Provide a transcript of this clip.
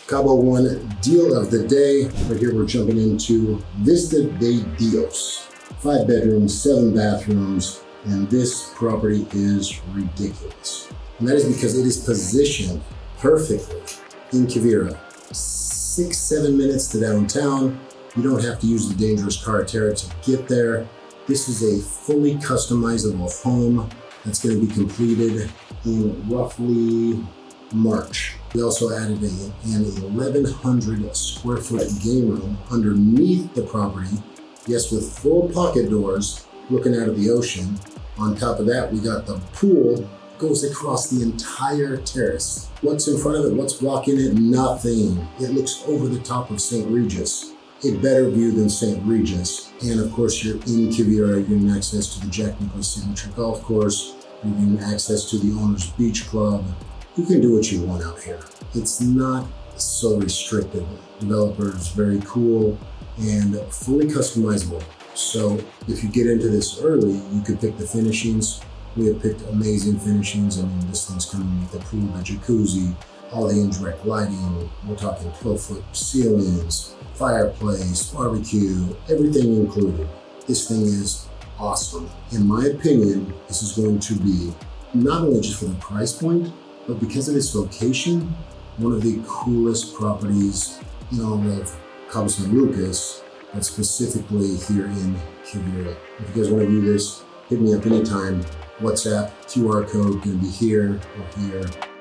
Cabo One deal of the day. Right here we're jumping into Vista de Dios. 5 bedrooms, 7 bathrooms, and this property is ridiculous. And that is because it is positioned perfectly in Quivira. 6-7 minutes to downtown. You don't have to use the dangerous car terrace to get there. This is a fully customizable home that's going to be completed in roughly March. We also added an 1,100 square foot game room underneath the property. Yes, with full pocket doors looking out of the ocean. On top of that, we got the pool goes across the entire terrace. What's in front of it? What's blocking it? Nothing. It looks over the top of St. Regis. A better view than St. Regis. And of course, you're in Quivira. You're getting access to the Jack Nicklaus Signature Golf course. You're getting access to the owner's beach club. You can do what you want out here. It's not so restricted. Developers, very cool and fully customizable. So if you get into this early, you could pick the finishings. We have picked amazing finishings. I mean, this thing's coming with the pool, the jacuzzi, all the indirect lighting. We're talking 12-foot ceilings, fireplace, barbecue, everything included. This thing is awesome. In my opinion, this is going to be not only just for the price point, but because of its location, one of the coolest properties in all of Cabo San Lucas, but specifically here in Quivira. If you guys want to view this, hit me up anytime. WhatsApp, QR code gonna be here or here.